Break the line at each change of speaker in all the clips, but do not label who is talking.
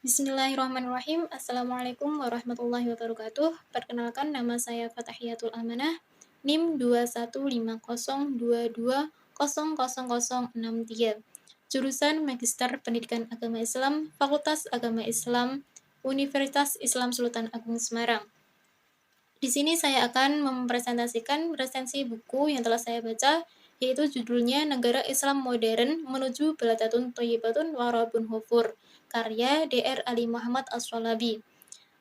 Bismillahirrahmanirrahim. Assalamualaikum warahmatullahi wabarakatuh. Perkenalkan, nama saya Fatahiyatul Amanah, NIM 21502200063. Jurusan Magister Pendidikan Agama Islam, Fakultas Agama Islam, Universitas Islam Sultan Agung Semarang. Di sini saya akan mempresentasikan resensi buku yang telah saya baca, yaitu judulnya Negara Islam Modern Menuju Baladatun Thayyibatun Warabun Ghafur, karya Dr. Ali Muhammad As-Shalabi.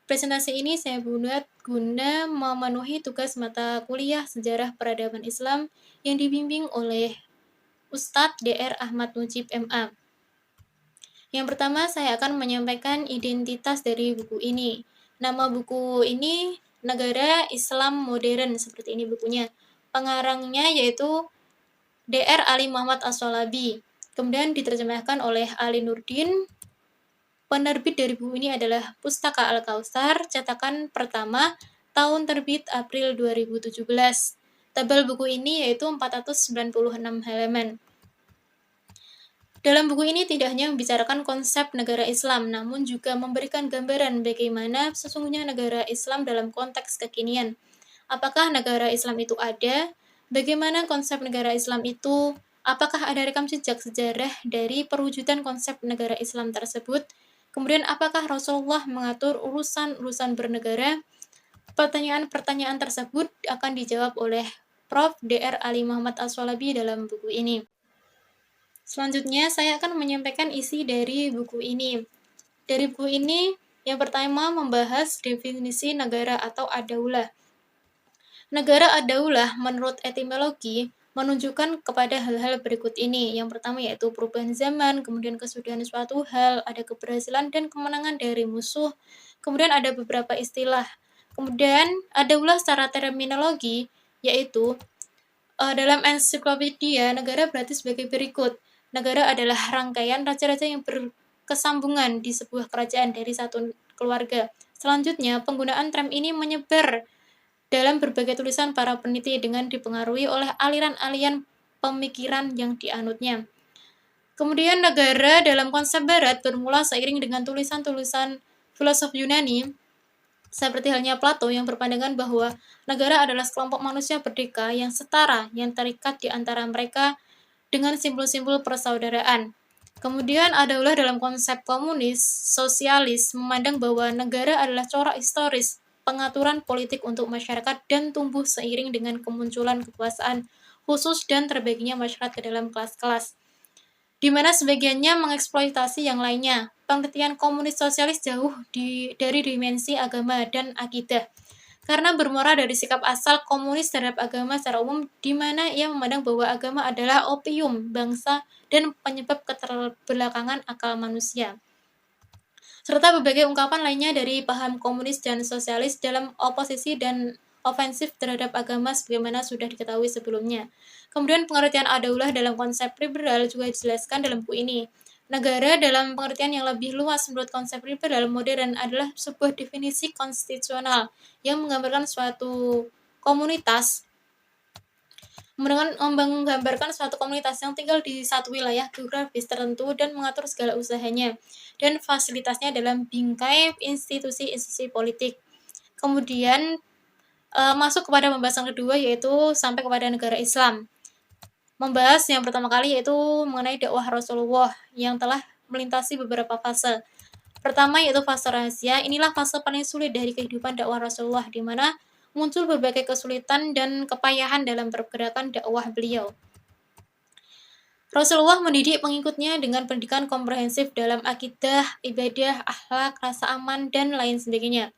Presentasi ini saya buat guna memenuhi tugas mata kuliah Sejarah Peradaban Islam yang dibimbing oleh Ustadz Dr. Ahmad Mujib MA. Yang pertama, saya akan menyampaikan identitas dari buku ini. Nama buku ini Negara Islam Modern, seperti ini bukunya. Pengarangnya yaitu Dr. Ali Muhammad As-Shalabi. Kemudian diterjemahkan oleh Ali Nurdin. Penerbit dari buku ini adalah Pustaka Al-Kautsar, cetakan pertama, tahun terbit April 2017. Tebal buku ini yaitu 496 halaman. Dalam buku ini tidak hanya membicarakan konsep negara Islam, namun juga memberikan gambaran bagaimana sesungguhnya negara Islam dalam konteks kekinian. Apakah negara Islam itu ada? Bagaimana konsep negara Islam itu? Apakah ada rekam jejak sejarah dari perwujudan konsep negara Islam tersebut? Kemudian apakah Rasulullah mengatur urusan-urusan bernegara? Pertanyaan-pertanyaan tersebut akan dijawab oleh Prof. Dr. Ali Muhammad As-Shalabi dalam buku ini. Selanjutnya, saya akan menyampaikan isi dari buku ini. Dari buku ini, yang pertama membahas definisi negara atau ad-daulah. Negara ad-daulah menurut etimologi menunjukkan kepada hal-hal berikut ini. Yang pertama yaitu perubahan zaman, kemudian kesudahan suatu hal, ada keberhasilan dan kemenangan dari musuh. Kemudian ada beberapa istilah. Kemudian ad-daulah secara terminologi yaitu dalam ensiklopedia negara berarti sebagai berikut. Negara adalah rangkaian raja-raja yang berkesambungan di sebuah kerajaan dari satu keluarga. Selanjutnya, penggunaan term ini menyebar dalam berbagai tulisan para peneliti dengan dipengaruhi oleh aliran-aliran pemikiran yang dianutnya. Kemudian negara dalam konsep barat bermula seiring dengan tulisan-tulisan filosof Yunani, seperti halnya Plato yang berpandangan bahwa negara adalah sekelompok manusia merdeka yang setara, yang terikat di antara mereka dengan simbol-simbol persaudaraan. Kemudian adaulah dalam konsep komunis, sosialis, memandang bahwa negara adalah corak historis, pengaturan politik untuk masyarakat dan tumbuh seiring dengan kemunculan kekuasaan khusus dan terbaginya masyarakat ke dalam kelas-kelas, di mana sebagiannya mengeksploitasi yang lainnya. Pengertian komunis sosialis jauh dari dimensi agama dan akidah, karena bermuara dari sikap asal komunis terhadap agama secara umum, di mana ia memandang bahwa agama adalah opium bangsa dan penyebab keterbelakangan akal manusia, serta berbagai ungkapan lainnya dari paham komunis dan sosialis dalam oposisi dan ofensif terhadap agama sebagaimana sudah diketahui sebelumnya. Kemudian pengertian ad-daulah dalam konsep liberal juga dijelaskan dalam buku ini. Negara dalam pengertian yang lebih luas menurut konsep liberal modern adalah sebuah definisi konstitusional yang menggambarkan suatu komunitas menggambarkan suatu komunitas yang tinggal di satu wilayah geografis tertentu dan mengatur segala usahanya dan fasilitasnya dalam bingkai institusi-institusi politik. Kemudian masuk kepada pembahasan kedua yaitu sampai kepada negara Islam. Membahas yang pertama kali yaitu mengenai dakwah Rasulullah yang telah melintasi beberapa fase. Pertama yaitu fase rahasia. Inilah fase paling sulit dari kehidupan dakwah Rasulullah, di mana muncul berbagai kesulitan dan kepayahan dalam pergerakan dakwah beliau. Rasulullah mendidik pengikutnya dengan pendidikan komprehensif dalam akidah, ibadah, akhlak, rasa aman, dan lain sebagainya.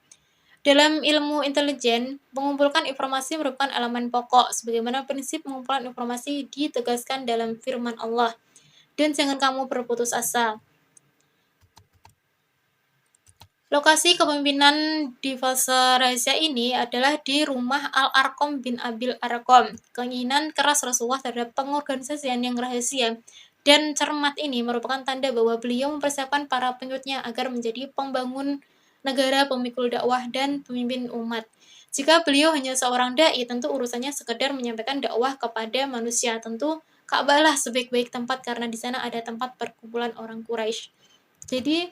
Dalam ilmu intelijen, mengumpulkan informasi merupakan elemen pokok, sebagaimana prinsip pengumpulan informasi ditegaskan dalam firman Allah. Dan jangan kamu berputus asa. Lokasi kepemimpinan di fase rahasia ini adalah di rumah Al-Arqam bin Abil Arqam. Keinginan keras Rasulullah terhadap pengorganisasian yang rahasia dan cermat ini merupakan tanda bahwa beliau mempersiapkan para pengikutnya agar menjadi pembangun negara, pemikul dakwah, dan pemimpin umat. Jika beliau hanya seorang dai, tentu urusannya sekedar menyampaikan dakwah kepada manusia. Tentu Ka'bah lah sebaik-baik tempat karena di sana ada tempat perkumpulan orang Quraisy. Jadi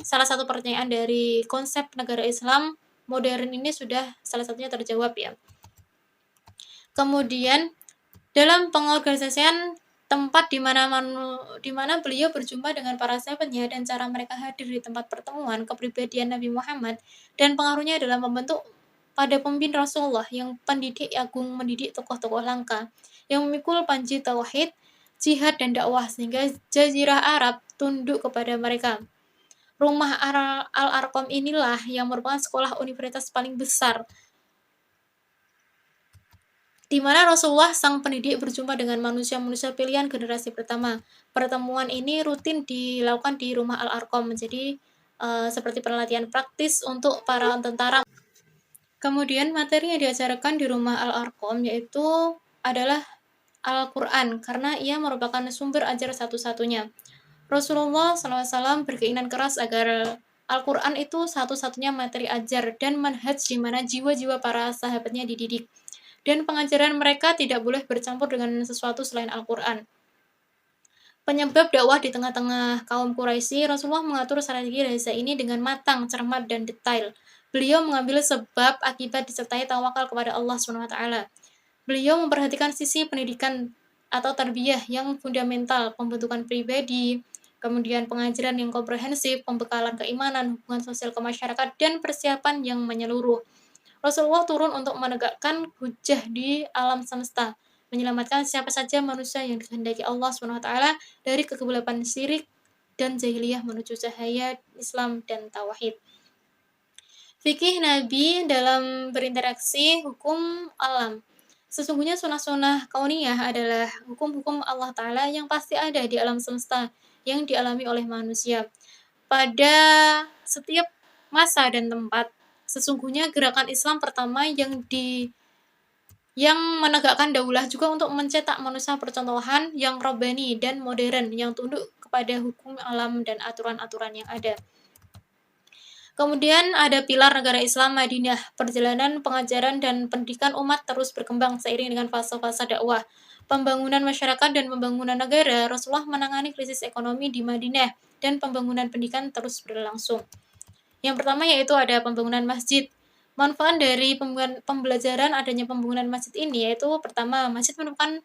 salah satu pertanyaan dari konsep negara Islam modern ini sudah salah satunya terjawab ya. Kemudian dalam pengorganisasian tempat di mana beliau berjumpa dengan para sahabatnya dan cara mereka hadir di tempat pertemuan, kepribadian Nabi Muhammad dan pengaruhnya dalam membentuk pada pemimpin Rasulullah yang pendidik agung, mendidik tokoh-tokoh langka yang memikul panji tauhid, jihad dan dakwah sehingga jazirah Arab tunduk kepada mereka. Rumah Al-Arqam inilah yang merupakan sekolah universitas paling besar di mana Rasulullah sang pendidik berjumpa dengan manusia-manusia pilihan generasi pertama. Pertemuan ini rutin dilakukan di rumah Al-Arqam menjadi seperti pelatihan praktis untuk para tentara. Kemudian materi yang diajarkan di rumah Al-Arqam yaitu adalah Al-Quran karena ia merupakan sumber ajar satu-satunya. Rasulullah SAW berkeinginan keras agar Al-Quran itu satu-satunya materi ajar dan manhaj di mana jiwa-jiwa para sahabatnya dididik. Dan pengajaran mereka tidak boleh bercampur dengan sesuatu selain Al-Quran. Penyebab dakwah di tengah-tengah kaum Quraisy, Rasulullah mengatur strategi rahasia ini dengan matang, cermat, dan detail. Beliau mengambil sebab akibat disertai tawakal kepada Allah SWT. Beliau memperhatikan sisi pendidikan atau tarbiyah yang fundamental, pembentukan pribadi, kemudian pengajaran yang komprehensif, pembekalan keimanan, hubungan sosial ke masyarakat, dan persiapan yang menyeluruh. Rasulullah turun untuk menegakkan hujjah di alam semesta, menyelamatkan siapa saja manusia yang dikehendaki Allah SWT dari kegelapan syirik dan jahiliyah menuju cahaya Islam dan tauhid. Fikih Nabi dalam berinteraksi hukum alam. Sesungguhnya sunnah-sunnah kauniyah adalah hukum-hukum Allah Ta'ala yang pasti ada di alam semesta yang dialami oleh manusia. Pada setiap masa dan tempat, sesungguhnya gerakan Islam pertama yang menegakkan daulah juga untuk mencetak manusia percontohan yang robbani dan modern yang tunduk kepada hukum alam dan aturan-aturan yang ada. Kemudian ada pilar negara Islam Madinah. Perjalanan pengajaran dan pendidikan umat terus berkembang seiring dengan fase-fase dakwah. Pembangunan masyarakat dan pembangunan negara, Rasulullah menangani krisis ekonomi di Madinah dan pembangunan pendidikan terus berlangsung. Yang pertama yaitu ada pembangunan masjid. Manfaat dari pembelajaran adanya pembangunan masjid ini yaitu pertama, masjid merupakan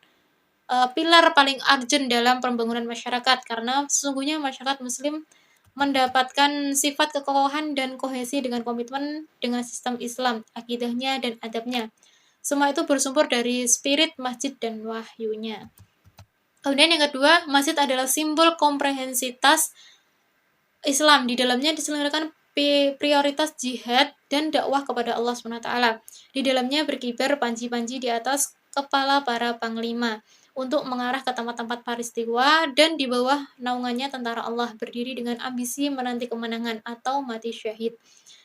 pilar paling urgent dalam pembangunan masyarakat karena sesungguhnya masyarakat muslim mendapatkan sifat kekokohan dan kohesi dengan komitmen dengan sistem Islam, akidahnya dan adabnya. Semua itu bersumber dari spirit masjid dan wahyunya. Kemudian yang kedua, masjid adalah simbol komprehensitas Islam. Di dalamnya diselenggarakan prioritas jihad dan dakwah kepada Allah SWT. Di dalamnya berkibar panji-panji di atas kepala para panglima untuk mengarah ke tempat-tempat peristiwa dan di bawah naungannya tentara Allah berdiri dengan ambisi menanti kemenangan atau mati syahid.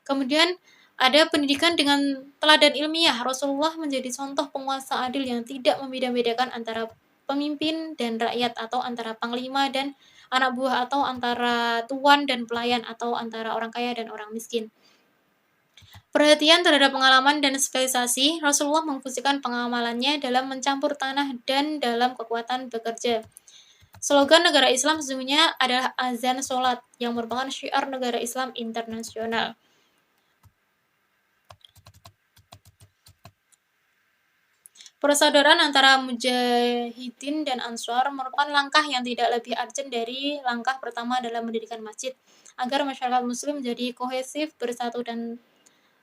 Kemudian ada pendidikan dengan teladan ilmiah. Rasulullah menjadi contoh penguasa adil yang tidak membeda-bedakan antara pemimpin dan rakyat atau antara panglima dan anak buah atau antara tuan dan pelayan atau antara orang kaya dan orang miskin. Perhatian terhadap pengalaman dan spesialisasi, Rasulullah memfungsikan pengamalannya dalam mencampur tanah dan dalam kekuatan bekerja. Slogan negara Islam sesungguhnya adalah azan sholat, yang merupakan syiar negara Islam internasional. Persaudaraan antara mujahidin dan ansar merupakan langkah yang tidak lebih urgent dari langkah pertama dalam mendirikan masjid, agar masyarakat muslim menjadi kohesif, bersatu dan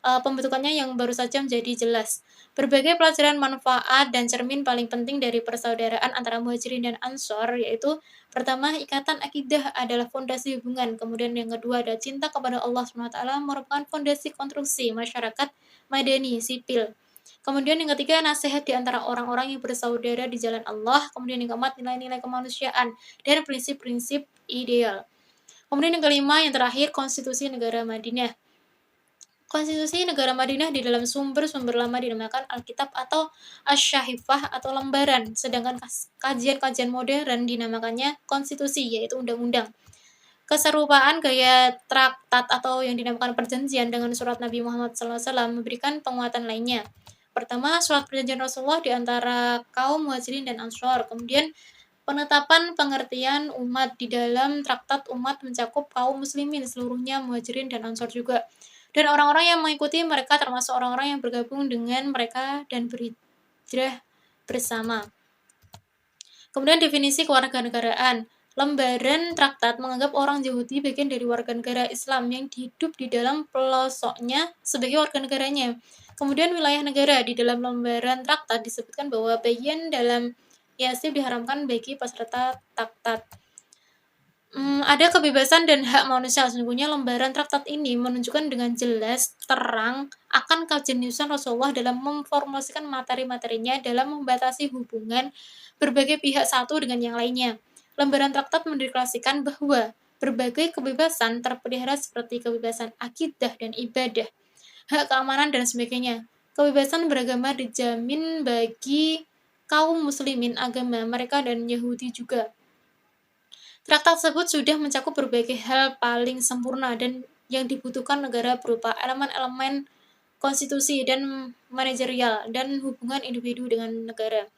pembentukannya yang baru saja menjadi jelas. Berbagai pelajaran manfaat dan cermin paling penting dari persaudaraan antara muhajirin dan ansor yaitu pertama, ikatan akidah adalah fondasi hubungan. Kemudian yang kedua ada cinta kepada Allah SWT merupakan fondasi konstruksi masyarakat madani sipil. Kemudian yang ketiga, nasihat di antara orang-orang yang bersaudara di jalan Allah. Kemudian yang keempat, nilai-nilai kemanusiaan dan prinsip-prinsip ideal. Kemudian yang kelima, yang terakhir, konstitusi negara Madinah. Konstitusi negara Madinah di dalam sumber-sumber lama dinamakan Alkitab atau Asy-Syahifah atau lembaran, sedangkan kajian-kajian modern dinamakannya konstitusi, yaitu undang-undang. Keserupaan gaya traktat atau yang dinamakan perjanjian dengan surat Nabi Muhammad SAW memberikan penguatan lainnya. Pertama, surat perjanjian Rasulullah di antara kaum muhajirin dan ansor. Kemudian Penetapan pengertian umat di dalam traktat umat mencakup kaum muslimin seluruhnya, muhajirin dan ansor juga. Dan orang-orang yang mengikuti mereka termasuk orang-orang yang bergabung dengan mereka dan berhijrah bersama. Kemudian definisi kewarganegaraan. Lembaran traktat menganggap orang Yahudi bagian dari warga negara Islam yang hidup di dalam pelosoknya sebagai warga negaranya. Kemudian wilayah negara di dalam lembaran traktat disebutkan bahwa bagian dalam IASIB diharamkan bagi peserta traktat. Ada kebebasan dan hak manusia. Sesungguhnya lembaran traktat ini menunjukkan dengan jelas terang akan kejeniusan Rasulullah dalam memformulasikan materi-materinya dalam membatasi hubungan berbagai pihak satu dengan yang lainnya. Lembaran traktat mendeklarasikan bahwa berbagai kebebasan terpelihara seperti kebebasan akidah dan ibadah, hak keamanan dan sebagainya. Kebebasan beragama dijamin bagi kaum muslimin agama mereka dan Yahudi juga. Traktat tersebut sudah mencakup berbagai hal paling sempurna dan yang dibutuhkan negara berupa elemen-elemen konstitusi dan manajerial dan hubungan individu dengan negara.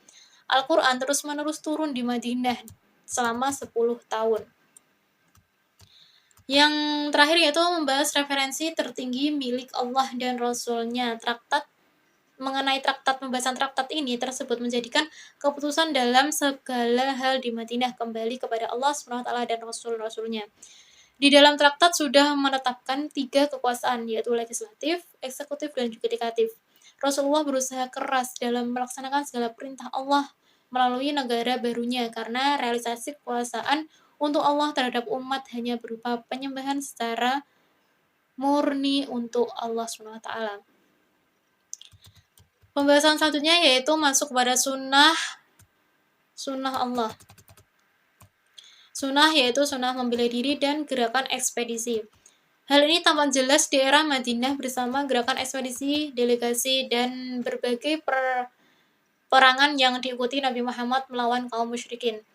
Al-Quran terus-menerus turun di Madinah selama 10 tahun. Yang terakhir yaitu membahas referensi tertinggi milik Allah dan Rasul-Nya. Mengenai pembahasan traktat ini tersebut menjadikan keputusan dalam segala hal di Madinah kembali kepada Allah SWT dan Rasul-Rasulnya. Di dalam traktat sudah menetapkan 3 kekuasaan, yaitu legislatif, eksekutif, dan yudikatif. Rasulullah berusaha keras dalam melaksanakan segala perintah Allah melalui negara barunya karena realisasi kekuasaan untuk Allah terhadap umat hanya berupa penyembahan secara murni untuk Allah SWT. Pembahasan selanjutnya yaitu masuk kepada sunnah Allah. Sunnah yaitu sunnah membela diri dan gerakan ekspedisi. Hal ini tampak jelas di era Madinah bersama gerakan ekspedisi, delegasi, dan berbagai perangan yang diikuti Nabi Muhammad melawan kaum musyrikin.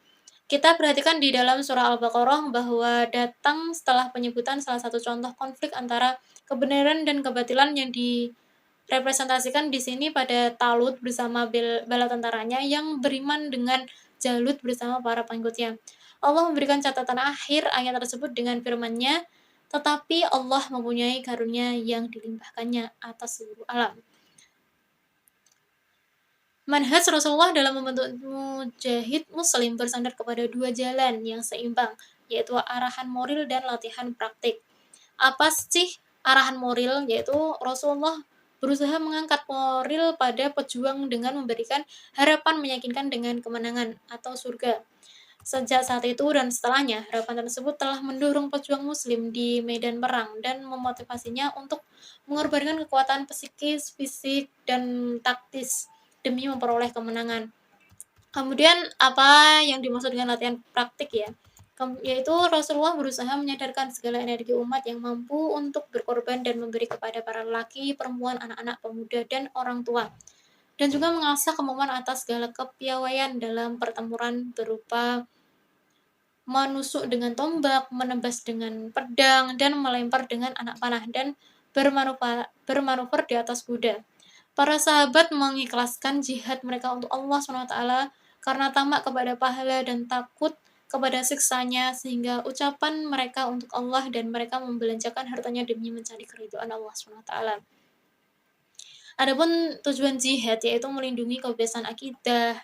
Kita perhatikan di dalam surah Al-Baqarah bahwa datang setelah penyebutan salah satu contoh konflik antara kebenaran dan kebatilan yang direpresentasikan di sini pada Talut bersama bala tentaranya yang beriman dengan Jalut bersama para pengikutnya. Allah memberikan catatan akhir ayat tersebut dengan firman-Nya, tetapi Allah mempunyai karunia yang dilimpahkannya atas seluruh alam. Manhaj Rasulullah dalam membentuk mujahid muslim bersandar kepada 2 jalan yang seimbang, yaitu arahan moral dan latihan praktik. Apa sih arahan moral? Yaitu Rasulullah berusaha mengangkat moral pada pejuang dengan memberikan harapan meyakinkan dengan kemenangan atau surga. Sejak saat itu dan setelahnya, harapan tersebut telah mendorong pejuang muslim di medan perang dan memotivasinya untuk mengorbankan kekuatan psikis, fisik, dan taktis demi memperoleh kemenangan. Kemudian apa yang dimaksud dengan latihan praktik ya? Yaitu Rasulullah berusaha menyadarkan segala energi umat yang mampu untuk berkorban dan memberi kepada para lelaki, perempuan, anak-anak, pemuda, dan orang tua. Dan juga mengasah kemampuan atas segala kepiawaian dalam pertempuran berupa menusuk dengan tombak, menebas dengan pedang, dan melempar dengan anak panah, dan bermanuver di atas kuda. Para sahabat mengikhlaskan jihad mereka untuk Allah SWT karena tamak kepada pahala dan takut kepada siksanya, sehingga ucapan mereka untuk Allah dan mereka membelanjakan hartanya demi mencari keridhaan Allah SWT. Adapun tujuan jihad yaitu melindungi kebebasan akidah,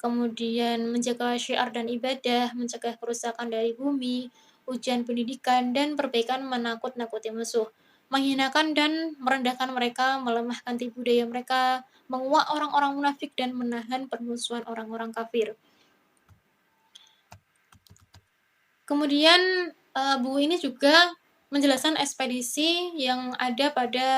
kemudian menjaga syiar dan ibadah, mencegah kerusakan dari bumi, ujian pendidikan, dan perbaikan menakut-nakuti musuh, menghinakan dan merendahkan mereka, melemahkan tipu daya mereka, menguak orang-orang munafik, dan menahan permusuhan orang-orang kafir. Kemudian buku ini juga menjelaskan ekspedisi yang ada pada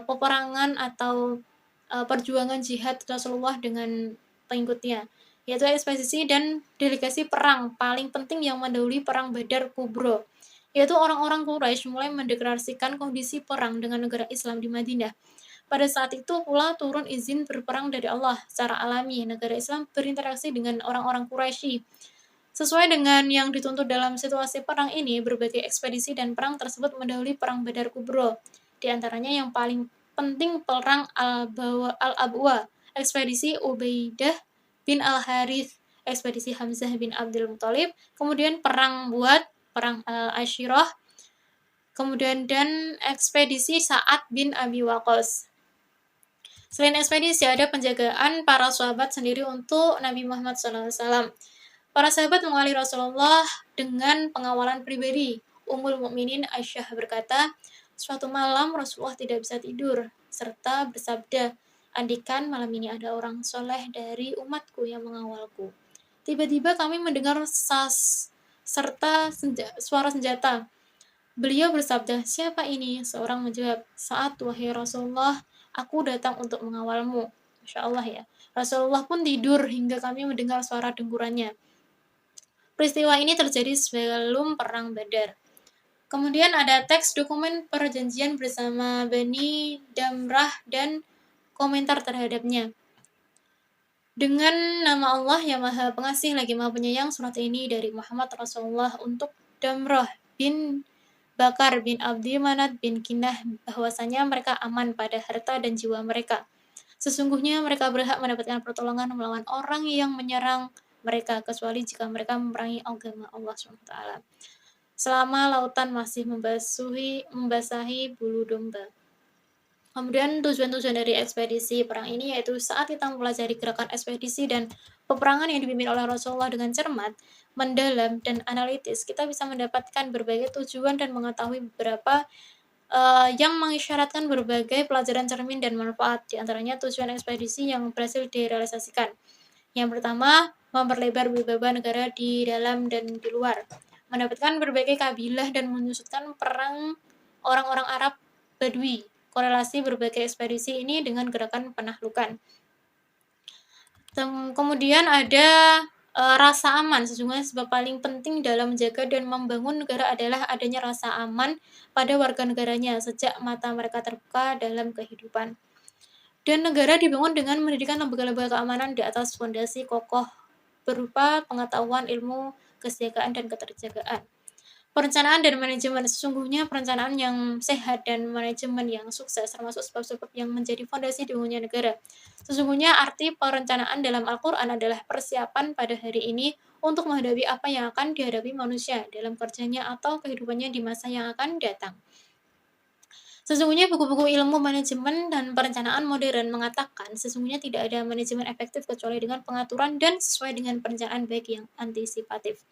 peperangan atau perjuangan jihad Rasulullah dengan pengikutnya, yaitu ekspedisi dan delegasi perang paling penting yang mendahului perang Badar Kubro, yaitu orang-orang Quraisy mulai mendeklarasikan kondisi perang dengan negara Islam di Madinah. Pada saat itu pula turun izin berperang dari Allah secara alami. Negara Islam berinteraksi dengan orang-orang Quraisy. Sesuai dengan yang dituntut dalam situasi perang ini, berbagai ekspedisi dan perang tersebut mendahului perang Badar Kubro. Di antaranya yang paling penting perang Al-Abwa, ekspedisi Ubaidah bin Al-Harith, ekspedisi Hamzah bin Abdul Muthalib, kemudian perang Al-Ashirah, kemudian dan ekspedisi Sa'ad bin Abi Waqqas. Selain ekspedisi, ada penjagaan para sahabat sendiri untuk Nabi Muhammad SAW. Para sahabat mengawali Rasulullah dengan pengawalan pribadi. Ummul Mukminin Aisyah berkata, suatu malam Rasulullah tidak bisa tidur, serta bersabda, andikan malam ini ada orang soleh dari umatku yang mengawalku. Tiba-tiba kami mendengar sas serta suara senjata. Beliau bersabda, siapa ini? Seorang menjawab, saat wahai Rasulullah, aku datang untuk mengawalmu. Masya Allah ya. Rasulullah pun tidur hingga kami mendengar suara dengkurannya. Peristiwa ini terjadi sebelum perang Badar. Kemudian ada teks dokumen perjanjian bersama Bani Damrah dan komentar terhadapnya. Dengan nama Allah yang Maha Pengasih lagi Maha Penyayang, surat ini dari Muhammad Rasulullah untuk Damrah bin Bakar bin Abdi Manat bin Kinah bahwasanya mereka aman pada harta dan jiwa mereka. Sesungguhnya mereka berhak mendapatkan pertolongan melawan orang yang menyerang mereka kecuali jika mereka memerangi agama Allah SWT. Selama lautan masih membasahi bulu domba. Kemudian tujuan-tujuan dari ekspedisi perang ini yaitu saat kita mempelajari gerakan ekspedisi dan peperangan yang dipimpin oleh Rasulullah dengan cermat, mendalam, dan analitis, kita bisa mendapatkan berbagai tujuan dan mengetahui beberapa yang mengisyaratkan berbagai pelajaran cermin dan manfaat. Di antaranya tujuan ekspedisi yang berhasil direalisasikan. Yang pertama, memperlebar wibawa negara di dalam dan di luar. Mendapatkan berbagai kabilah dan menyusutkan perang orang-orang Arab Badui. Korelasi berbagai ekspedisi ini dengan gerakan penaklukan. Kemudian ada rasa aman. Sesungguhnya sebab paling penting dalam menjaga dan membangun negara adalah adanya rasa aman pada warga negaranya sejak mata mereka terbuka dalam kehidupan. Dan negara dibangun dengan mendirikan lembaga-lembaga keamanan di atas fondasi kokoh berupa pengetahuan, ilmu, kesejahteraan, dan keterjagaan. Perencanaan dan manajemen. Sesungguhnya perencanaan yang sehat dan manajemen yang sukses termasuk sebab-sebab yang menjadi fondasi dibangunnya negara. Sesungguhnya arti perencanaan dalam Al-Quran adalah persiapan pada hari ini untuk menghadapi apa yang akan dihadapi manusia dalam kerjanya atau kehidupannya di masa yang akan datang. Sesungguhnya buku-buku ilmu manajemen dan perencanaan modern mengatakan sesungguhnya tidak ada manajemen efektif kecuali dengan pengaturan dan sesuai dengan perencanaan baik yang antisipatif.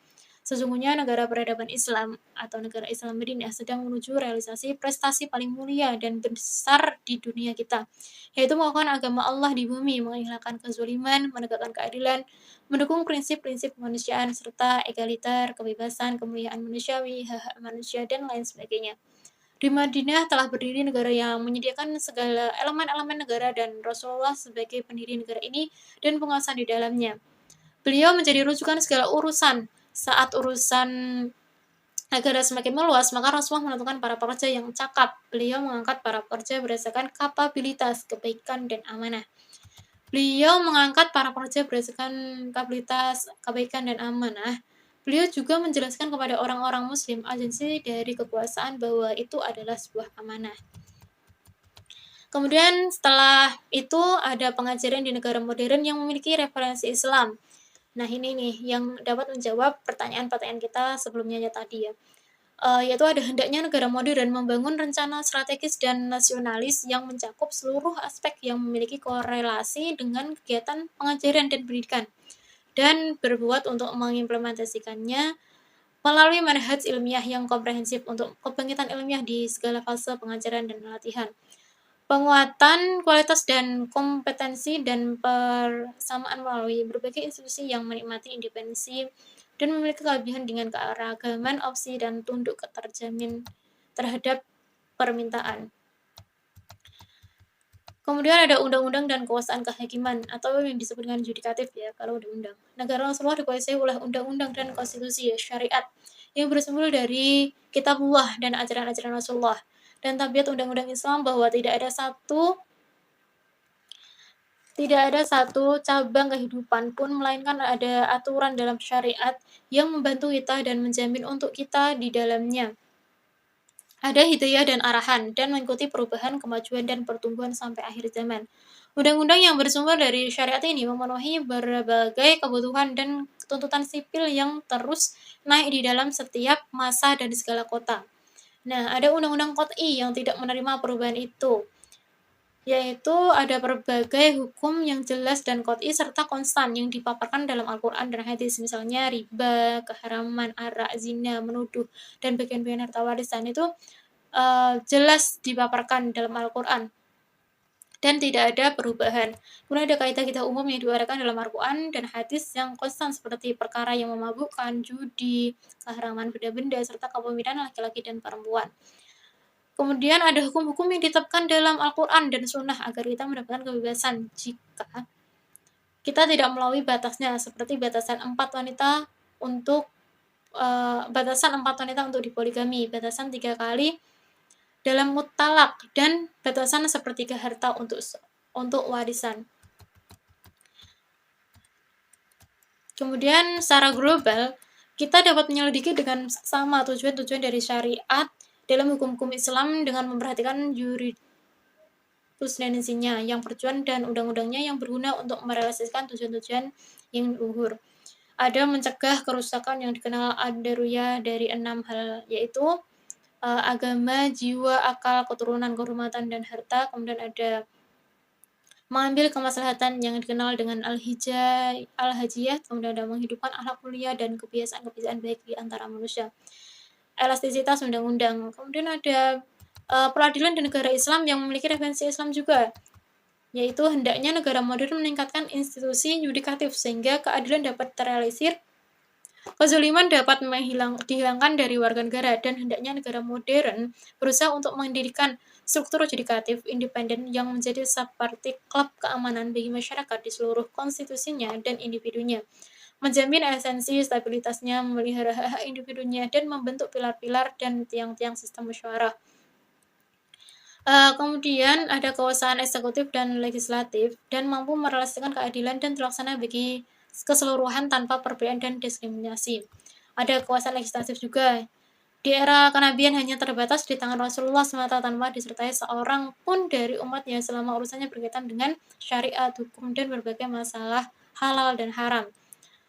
Sesungguhnya negara peradaban Islam atau negara Islam Madinah sedang menuju realisasi prestasi paling mulia dan besar di dunia kita, yaitu mengakukan agama Allah di bumi, menghilangkan kezaliman, menegakkan keadilan, mendukung prinsip-prinsip kemanusiaan serta egaliter, kebebasan, kemuliaan manusiawi, hak-hak manusia, dan lain sebagainya. Di Madinah telah berdiri negara yang menyediakan segala elemen-elemen negara dan Rasulullah sebagai pendiri negara ini dan penguasa di dalamnya. Beliau menjadi rujukan segala urusan. Saat urusan negara semakin meluas, maka Rasulullah menentukan para pekerja yang cakap. Beliau mengangkat para pekerja berdasarkan kapabilitas, kebaikan, dan amanah. Beliau mengangkat para pekerja berdasarkan kapabilitas, kebaikan, dan amanah. Beliau juga menjelaskan kepada orang-orang muslim agensi dari kekuasaan bahwa itu adalah sebuah amanah. Kemudian setelah itu ada pengajaran di negara modern yang memiliki referensi Islam. Nah ini nih yang dapat menjawab pertanyaan-pertanyaan kita sebelumnya tadi ya. Yaitu ada hendaknya negara modern membangun rencana strategis dan nasionalis yang mencakup seluruh aspek yang memiliki korelasi dengan kegiatan pengajaran dan pendidikan dan berbuat untuk mengimplementasikannya melalui manhaj ilmiah yang komprehensif untuk kebangkitan ilmiah di segala fase pengajaran dan pelatihan. Penguatan kualitas dan kompetensi dan persamaan melalui berbagai institusi yang menikmati independensi dan memiliki kelebihan dengan keragaman opsi dan tunduk terjamin terhadap permintaan. Kemudian ada undang-undang dan kekuasaan kehakiman atau yang disebut dengan yudikatif ya kalau undang-undang. Negara Rasulullah dikuasai oleh undang-undang dan konstitusi ya, syariat yang bersumber dari kitabullah dan ajaran-ajaran Rasulullah. Dan tabiat undang-undang Islam bahwa tidak ada satu cabang kehidupan pun melainkan ada aturan dalam syariat yang membantu kita dan menjamin untuk kita di dalamnya. Ada hidayah dan arahan dan mengikuti perubahan, kemajuan dan pertumbuhan sampai akhir zaman. Undang-undang yang bersumber dari syariat ini memenuhi berbagai kebutuhan dan tuntutan sipil yang terus naik di dalam setiap masa dan di segala kota. Nah, ada undang-undang qot'i yang tidak menerima perubahan itu, yaitu ada berbagai hukum yang jelas dan qot'i serta konstan yang dipaparkan dalam Al-Quran dan hadis, misalnya riba, keharaman, arak, zina, menuduh, dan bagian-bagian harta warisan itu jelas dipaparkan dalam Al-Quran dan tidak ada perubahan. Kemudian ada kaidah-kaidah umum yang diuraikan dalam Al-Quran dan hadis yang konstan seperti perkara yang memabukkan, judi, keharaman benda-benda, serta kepemimpinan laki-laki dan perempuan. Kemudian ada hukum-hukum yang ditetapkan dalam Al-Quran dan Sunnah agar kita mendapatkan kebebasan jika kita tidak melalui batasnya, seperti batasan 4 wanita untuk dipoligami, batasan 3 kali dalam mutalak, dan batasan sepertiga harta untuk warisan. Kemudian secara global, kita dapat menyelidiki dengan sama tujuan-tujuan dari syariat dalam hukum-hukum Islam dengan memperhatikan jurisprudensinya yang bertujuan dan undang-undangnya yang berguna untuk merealisasikan tujuan-tujuan yang luhur. Ada mencegah kerusakan yang dikenal ad-daruriyah dari 6 hal, yaitu agama, jiwa, akal, keturunan, kehormatan, dan harta. Kemudian ada mengambil kemaslahatan yang dikenal dengan al-hajiyah, kemudian ada menghidupkan akhlak mulia dan kebiasaan-kebiasaan baik di antara manusia. Elastisitas undang-undang. Kemudian ada peradilan di negara Islam yang memiliki referensi Islam juga, yaitu hendaknya negara modern meningkatkan institusi yudikatif sehingga keadilan dapat terrealisir, kezaliman dapat dihilangkan dari warga negara, dan hendaknya negara modern berusaha untuk mendirikan struktur yudikatif independen yang menjadi seperti klub keamanan bagi masyarakat di seluruh konstitusinya dan individunya, menjamin esensi stabilitasnya, memelihara hak-hak individunya, dan membentuk pilar-pilar dan tiang-tiang sistem musyawarah. Kemudian ada kekuasaan eksekutif dan legislatif dan mampu merealisasikan keadilan dan terlaksana bagi keseluruhan tanpa perbedaan dan diskriminasi. Ada kekuasaan legislatif juga. Di era kenabian hanya terbatas di tangan Rasulullah semata tanpa disertai seorang pun dari umatnya selama urusannya berkaitan dengan syariat, hukum, dan berbagai masalah halal dan haram.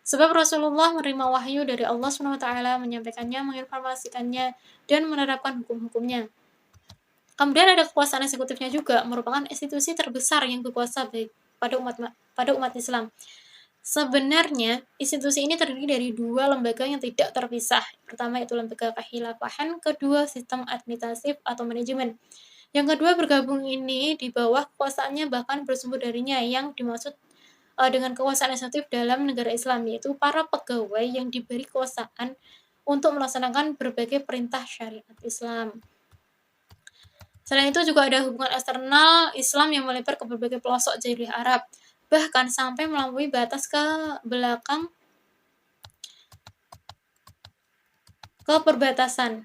Sebab Rasulullah menerima wahyu dari Allah SWT, menyampaikannya, menginformasikannya, dan menerapkan hukum-hukumnya. Kemudian ada kekuasaan eksekutifnya juga, merupakan institusi terbesar yang berkuasa baik pada umat Islam. Sebenarnya, institusi ini terdiri dari 2 lembaga yang tidak terpisah. Pertama itu lembaga kehilafahan, kedua sistem administratif atau manajemen. Yang kedua bergabung ini di bawah kekuasaannya bahkan bersumber darinya yang dimaksud dengan kekuasaan eksekutif dalam negara Islam, yaitu para pegawai yang diberi kekuasaan untuk melaksanakan berbagai perintah syariat Islam. Selain itu juga ada hubungan eksternal Islam yang melebar ke berbagai pelosok Jazirah Arab, bahkan sampai melampaui batas ke belakang ke perbatasan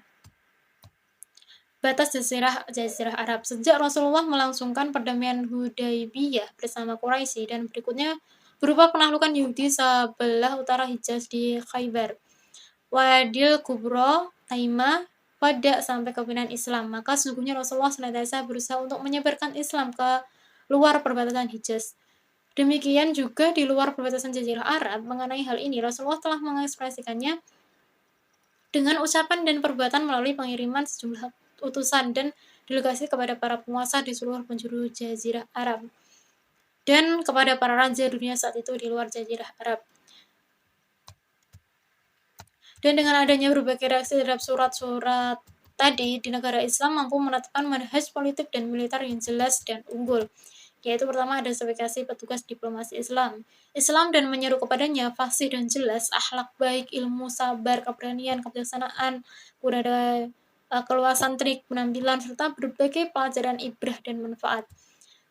batas Jazirah Arab. Sejak Rasulullah melangsungkan perdamaian Hudaybiyah bersama Quraisy dan berikutnya berupa penaklukan Yahudi sebelah utara Hijaz di Khaybar, Wadil Kubro, Taimah, pada sampai kepemimpinan Islam, maka sesungguhnya Rasulullah senantiasa berusaha untuk menyebarkan Islam ke luar perbatasan Hijaz. Demikian juga di luar perbatasan Jazirah Arab. Mengenai hal ini, Rasulullah telah mengekspresikannya dengan ucapan dan perbuatan melalui pengiriman sejumlah utusan dan delegasi kepada para penguasa di seluruh penjuru Jazirah Arab dan kepada para raja dunia saat itu di luar Jazirah Arab. Dan dengan adanya berbagai reaksi terhadap surat-surat tadi, di negara Islam mampu menetapkan manhaj politik dan militer yang jelas dan unggul, yaitu pertama ada sebagai petugas diplomasi Islam dan menyeru kepadanya fasih dan jelas, akhlak baik, ilmu, sabar, keberanian, kebijaksanaan, kemudian ada keluasan trik, penampilan, serta berbagai pelajaran ibrah dan manfaat.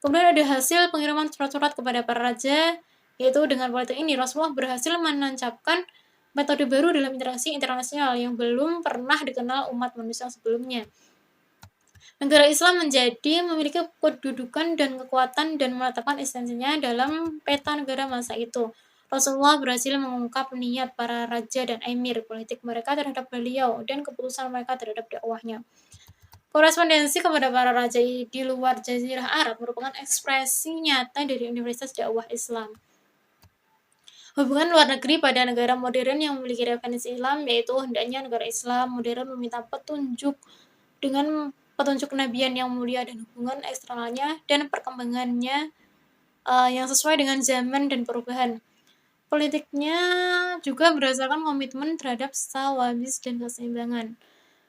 Kemudian ada hasil pengiriman surat-surat kepada para raja, yaitu dengan politik ini Rasulullah berhasil menancapkan metode baru dalam interaksi internasional yang belum pernah dikenal umat manusia sebelumnya. Negara Islam memiliki kedudukan dan kekuatan dan menetapkan esensinya dalam peta negara masa itu. Rasulullah berhasil mengungkap niat para raja dan emir, politik mereka terhadap beliau, dan keputusan mereka terhadap dakwahnya. Korespondensi kepada para raja di luar Jazirah Arab merupakan ekspresi nyata dari Universitas Dakwah Islam. Hubungan luar negeri pada negara modern yang memiliki referensi Islam, yaitu hendaknya negara Islam modern meminta petunjuk dengan petunjuk kenabian yang mulia dan hubungan eksternalnya dan perkembangannya yang sesuai dengan zaman dan perubahan. Politiknya juga berdasarkan komitmen terhadap sawabis dan keseimbangan.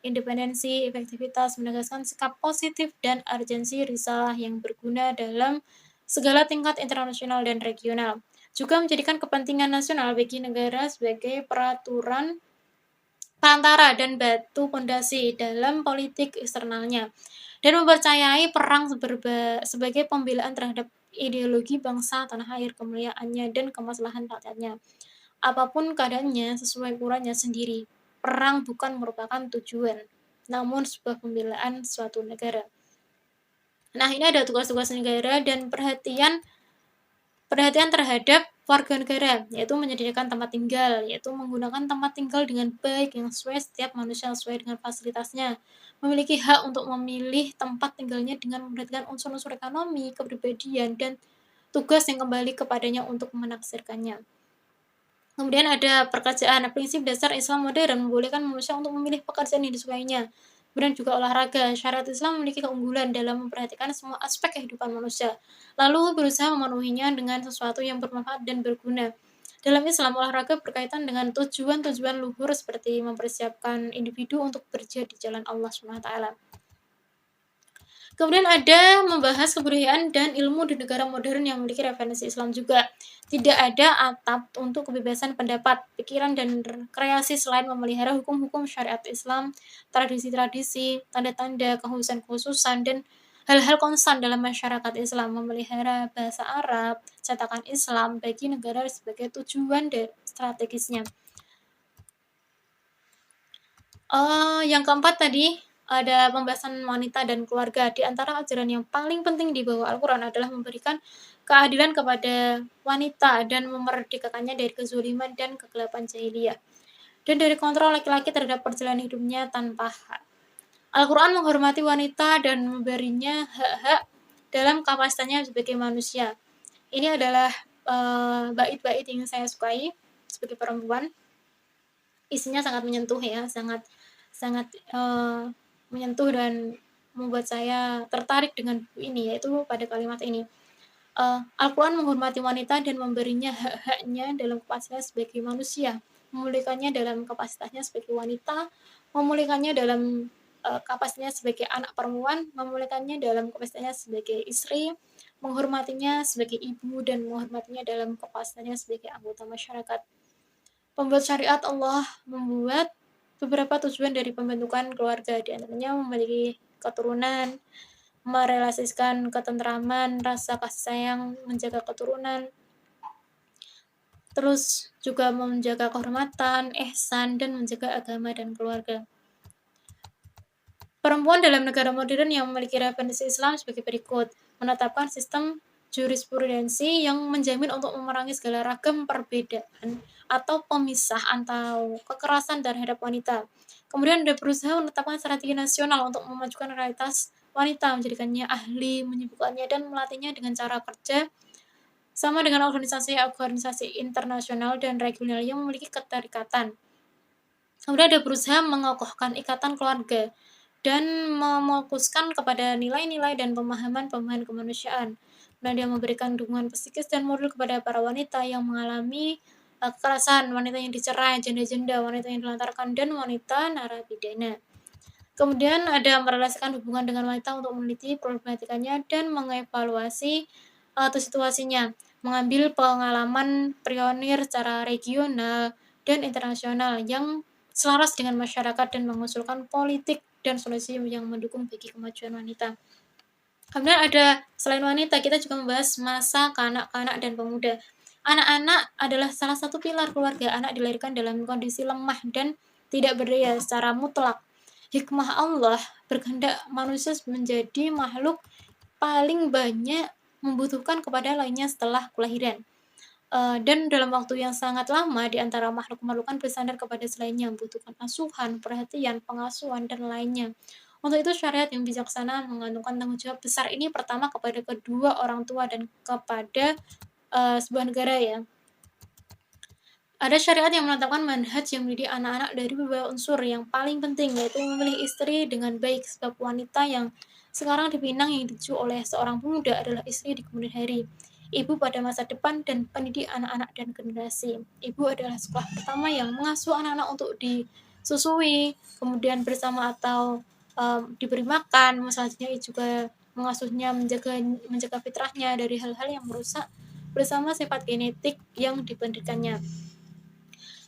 Independensi, efektivitas, menegaskan sikap positif dan urgensi risalah yang berguna dalam segala tingkat internasional dan regional. Juga menjadikan kepentingan nasional bagi negara sebagai peraturan perantara dan batu pondasi dalam politik eksternalnya, dan mempercayai perang sebagai pembelaan terhadap ideologi bangsa, tanah air, kemuliaannya, dan kemaslahan rakyatnya. Apapun keadaannya, sesuai ukurannya sendiri. Perang bukan merupakan tujuan, namun sebuah pembelaan suatu negara. Nah, ini ada tugas-tugas negara dan perhatian terhadap warga negara, yaitu menyediakan tempat tinggal, yaitu menggunakan tempat tinggal dengan baik yang sesuai setiap manusia sesuai dengan fasilitasnya, memiliki hak untuk memilih tempat tinggalnya dengan memperhatikan unsur-unsur ekonomi, kepribadian, dan tugas yang kembali kepadanya untuk menaksirkannya. Kemudian ada pekerjaan. Prinsip dasar Islam modern membolehkan manusia untuk memilih pekerjaan yang disukainya. Kemudian juga olahraga. Syariat Islam memiliki keunggulan dalam memperhatikan semua aspek kehidupan manusia, lalu berusaha memenuhinya dengan sesuatu yang bermanfaat dan berguna. Dalam Islam, olahraga berkaitan dengan tujuan-tujuan luhur seperti mempersiapkan individu untuk bekerja di jalan Allah SWT. Kemudian ada membahas kebudayaan dan ilmu di negara modern yang memiliki referensi Islam juga. Tidak ada atap untuk kebebasan pendapat, pikiran, dan kreasi selain memelihara hukum-hukum syariat Islam, tradisi-tradisi, tanda-tanda, kekhususan-kekhususan, dan hal-hal konstan dalam masyarakat Islam. Memelihara bahasa Arab, cetakan Islam bagi negara sebagai tujuan dan strategisnya. Yang keempat tadi ada pembahasan wanita dan keluarga. Di antara ajaran yang paling penting di bawah Al-Quran adalah memberikan keadilan kepada wanita dan memerdekakannya dari kezaliman dan kegelapan jahiliyah, dan dari kontrol laki-laki terhadap perjalanan hidupnya tanpa hak. Al-Quran menghormati wanita dan memberinya hak-hak dalam kapasitasnya sebagai manusia. Ini adalah bait-bait yang saya sukai sebagai perempuan. Isinya sangat menyentuh ya, sangat menyentuh dan membuat saya tertarik dengan buku ini, yaitu pada kalimat ini. Al-Quran menghormati wanita dan memberinya hak-haknya dalam kapasitasnya sebagai manusia, memulihkannya dalam kapasitasnya sebagai wanita, memulihkannya dalam kapasitasnya sebagai anak perempuan, memulihkannya dalam kapasitasnya sebagai istri, menghormatinya sebagai ibu, dan menghormatinya dalam kapasitasnya sebagai anggota masyarakat. Pembuat syariat Allah membuat beberapa tujuan dari pembentukan keluarga, di antaranya memiliki keturunan, merelasikan ketentraman, rasa kasih sayang, menjaga keturunan, terus juga menjaga kehormatan, ihsan, dan menjaga agama dan keluarga. Perempuan dalam negara modern yang memiliki referensi Islam sebagai berikut: menetapkan sistem jurisprudensi yang menjamin untuk memerangi segala ragam perbedaan atau pemisah atau kekerasan terhadap wanita. Kemudian ada berusaha menetapkan strategi nasional untuk memajukan realitas wanita, menjadikannya ahli, menyibukkannya, dan melatihnya dengan cara kerja sama dengan organisasi-organisasi internasional dan regional yang memiliki keterikatan. Kemudian ada berusaha mengokohkan ikatan keluarga dan mefokuskan kepada nilai-nilai dan pemahaman-pemahaman kemanusiaan. Dan dia memberikan dukungan psikis dan moral kepada para wanita yang mengalami kekerasan, wanita yang dicerai, janda-janda, wanita yang dilantarkan, dan wanita narapidana. Kemudian ada merelasikan hubungan dengan wanita untuk meneliti problematikanya dan mengevaluasi situasinya, mengambil pengalaman pionir secara regional dan internasional yang selaras dengan masyarakat dan mengusulkan politik dan solusi yang mendukung bagi kemajuan wanita. Kemudian ada selain wanita, kita juga membahas masa kanak-kanak dan pemuda. Anak-anak adalah salah satu pilar keluarga. Anak dilahirkan dalam kondisi lemah dan tidak berdaya secara mutlak. Hikmah Allah berkehendak manusia menjadi makhluk paling banyak membutuhkan kepada lainnya setelah kelahiran. Dan dalam waktu yang sangat lama di antara makhluk-makhluk bersandar kepada selainnya, membutuhkan asuhan, perhatian, pengasuhan, dan lainnya. Untuk itu syariat yang bijaksana mengandungkan tanggung jawab besar ini pertama kepada kedua orang tua dan kepada, sebuah negara ya. Ada syariat yang menetapkan manhaj yang mendidik anak-anak dari beberapa unsur yang paling penting, yaitu memilih istri dengan baik, sebab wanita yang sekarang dipinang yang dituju oleh seorang pemuda adalah istri di kemudian hari, ibu pada masa depan, dan pendidik anak-anak dan generasi. Ibu adalah sekolah pertama yang mengasuh anak-anak untuk disusui, kemudian bersama atau diberi makan, selanjutnya juga mengasuhnya, menjaga menjaga fitrahnya dari hal-hal yang merusak bersama sifat genetik yang dipendidikannya.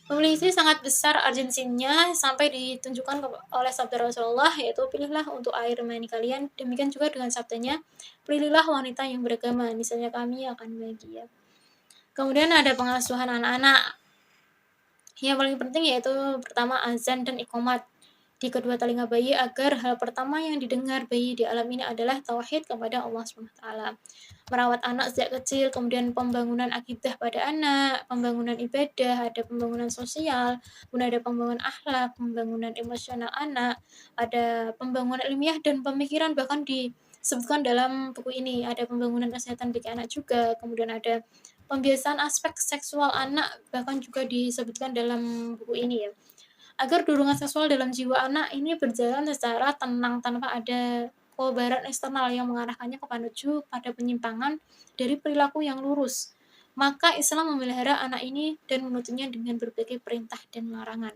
Memiliki sangat besar urgensinya sampai ditunjukkan oleh sabda Rasulullah, yaitu pilihlah untuk air mani kalian. Demikian juga dengan sabdanya, pilihlah wanita yang beragama, misalnya kami akan bahagia. Kemudian ada pengasuhan anak-anak. Yang paling penting yaitu pertama azan dan iqomat di kedua telinga bayi agar hal pertama yang didengar bayi di alam ini adalah tauhid kepada Allah SWT. Merawat anak sejak kecil, kemudian pembangunan akidah pada anak, pembangunan ibadah, ada pembangunan sosial, kemudian ada pembangunan akhlak, pembangunan emosional anak, ada pembangunan ilmiah dan pemikiran, bahkan disebutkan dalam buku ini ada pembangunan kesehatan bagi anak juga, kemudian ada pembiasaan aspek seksual anak, bahkan juga disebutkan dalam buku ini ya, agar dorongan seksual dalam jiwa anak ini berjalan secara tenang tanpa ada kobaran eksternal yang mengarahkannya pada penyimpangan dari perilaku yang lurus. Maka Islam memelihara anak ini dan menuntutnya dengan berbagai perintah dan larangan.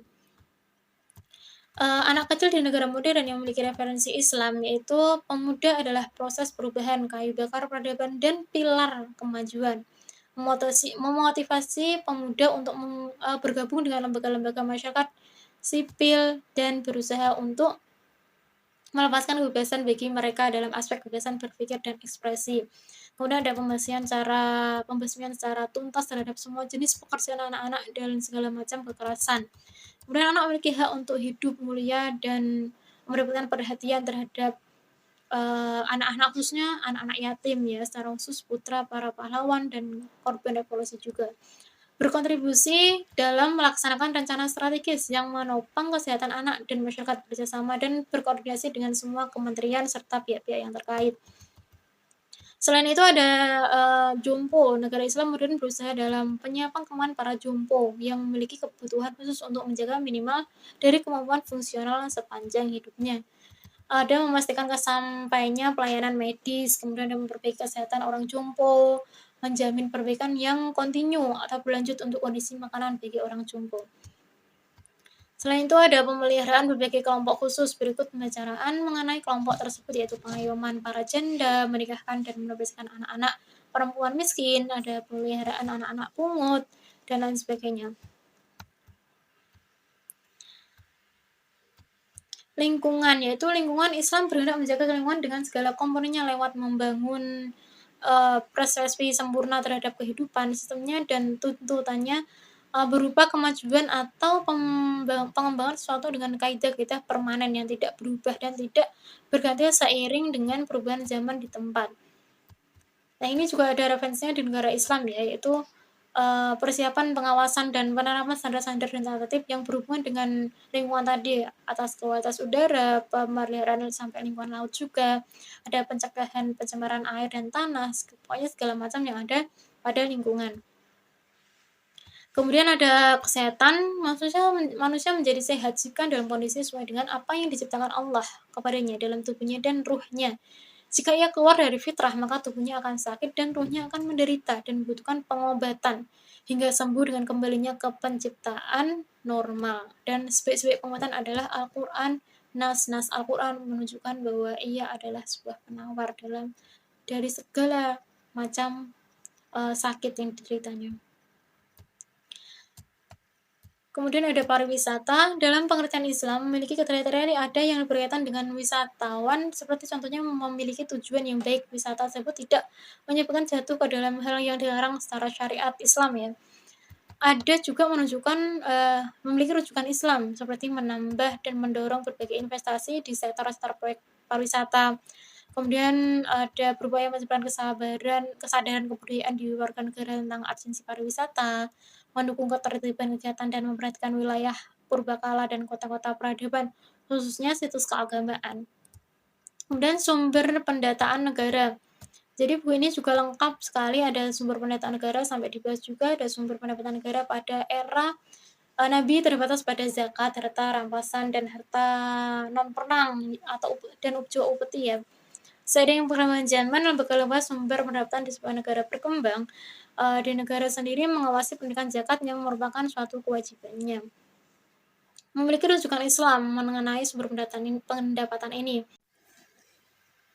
Anak kecil di negara modern yang memiliki referensi Islam, yaitu pemuda adalah proses perubahan, kayu bakar peradaban, dan pilar kemajuan. Memotivasi pemuda untuk bergabung dengan lembaga-lembaga masyarakat sipil dan berusaha untuk melepaskan kebebasan bagi mereka dalam aspek kebebasan berpikir dan ekspresi. Kemudian ada pembasmian secara tuntas terhadap semua jenis pekerjaan anak-anak dan segala macam kekerasan. Kemudian anak memiliki hak untuk hidup mulia dan mendapatkan perhatian terhadap anak-anak, khususnya anak-anak yatim ya, secara khusus putra para pahlawan dan korban revolusi juga. Berkontribusi dalam melaksanakan rencana strategis yang menopang kesehatan anak dan masyarakat bekerjasama dan berkoordinasi dengan semua kementerian serta pihak-pihak yang terkait. Selain itu ada jompo. Negara Islam modern berusaha dalam penyiapan para jompo yang memiliki kebutuhan khusus untuk menjaga minimal dari kemampuan fungsional sepanjang hidupnya. Ada memastikan kesampaiannya pelayanan medis, kemudian ada memperbaiki kesehatan orang jompo, menjamin perbaikan yang kontinu atau berlanjut untuk kondisi makanan bagi orang jompo. Selain itu ada pemeliharaan berbagai kelompok khusus. Berikut pembicaraan mengenai kelompok tersebut, yaitu pengayoman para janda, menikahkan dan membebaskan anak-anak perempuan miskin, ada pemeliharaan anak-anak pungut, dan lain sebagainya. Lingkungan, yaitu lingkungan Islam berhendak menjaga lingkungan dengan segala komponennya lewat membangun prestasi sempurna terhadap kehidupan sistemnya dan tuntutannya berupa kemajuan atau pengembangan sesuatu dengan kaidah-kaidah permanen yang tidak berubah dan tidak berganti seiring dengan perubahan zaman di tempat. Nah, ini juga ada referensinya di negara Islam ya, yaitu persiapan pengawasan dan penerapan standar-standar dan tata tertib yang berhubungan dengan lingkungan tadi, atas kualitas udara, pemeliharaan sampai lingkungan laut juga, ada pencegahan pencemaran air dan tanah, pokoknya segala macam yang ada pada lingkungan. Kemudian ada kesehatan, manusia menjadi sehat jika dalam kondisi sesuai dengan apa yang diciptakan Allah kepadanya dalam tubuhnya dan ruhnya. Jika ia keluar dari fitrah, maka tubuhnya akan sakit dan ruhnya akan menderita dan membutuhkan pengobatan hingga sembuh dengan kembalinya ke penciptaan normal. Dan sebaik-sebaik pengobatan adalah Al-Quran. Nas-nas Al-Quran menunjukkan bahwa ia adalah sebuah penawar dari segala macam sakit yang dideritanya. Kemudian ada pariwisata. Dalam pengertian Islam, memiliki kriteria ada yang berkaitan dengan wisatawan, seperti contohnya memiliki tujuan yang baik. Wisata tersebut tidak menyebabkan jatuh ke dalam hal yang dilarang secara syariat Islam ya. Ada juga menunjukkan memiliki rujukan Islam, seperti menambah dan mendorong berbagai investasi di sektor-sektor proyek pariwisata. Kemudian ada berupaya menciptakan kesadaran kebudayaan di warga negara tentang urgensi pariwisata, mendukung ketertiban kegiatan dan memperhatikan wilayah purbakala dan kota-kota peradaban, khususnya situs keagamaan. Kemudian sumber pendataan negara. Jadi buku ini juga lengkap sekali, ada sumber pendataan negara sampai dibahas juga, ada sumber pendapatan negara pada era Nabi terbatas pada zakat, harta rampasan, dan harta non-perang atau dan jual upeti ya. Seiring perkembangan zaman, lembaga-lembaga sumber pendapatan di sebuah negara berkembang, di negara sendiri mengawasi pendidikan zakat yang merupakan suatu kewajibannya. Memiliki rujukan Islam mengenai sumber pendapatan ini.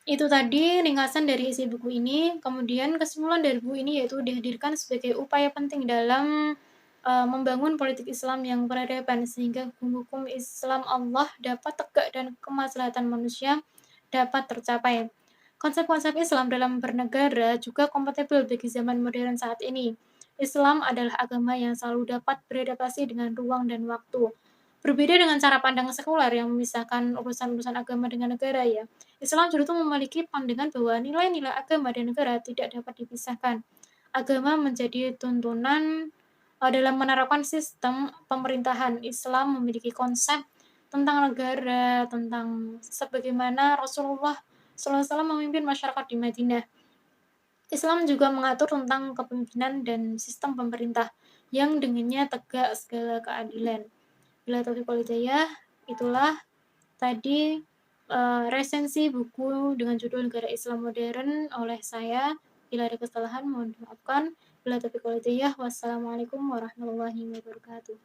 Itu tadi ringkasan dari isi buku ini. Kemudian kesimpulan dari buku ini yaitu dihadirkan sebagai upaya penting dalam membangun politik Islam yang beradaban sehingga hukum Islam Allah dapat tegak dan kemaslahatan manusia dapat tercapai. Konsep-konsep Islam dalam bernegara juga kompatibel bagi zaman modern saat ini. Islam adalah agama yang selalu dapat beradaptasi dengan ruang dan waktu. Berbeda dengan cara pandang sekuler yang memisahkan urusan-urusan agama dengan negara ya. Islam justru memiliki pandangan bahwa nilai-nilai agama dan negara tidak dapat dipisahkan. Agama menjadi tuntunan dalam menerapkan sistem pemerintahan. Islam memiliki konsep tentang negara, tentang sebagaimana Rasulullah SAW memimpin masyarakat di Madinah. Islam juga mengatur tentang kepemimpinan dan sistem pemerintah yang dengannya tegak segala keadilan. Bila taufiq wal hidayah, itulah tadi resensi buku dengan judul Negara Islam Modern oleh saya. Bila ada kesalahan mohon dimaafkan. Bila taufiq wal hidayah, wassalamualaikum warahmatullahi wabarakatuh.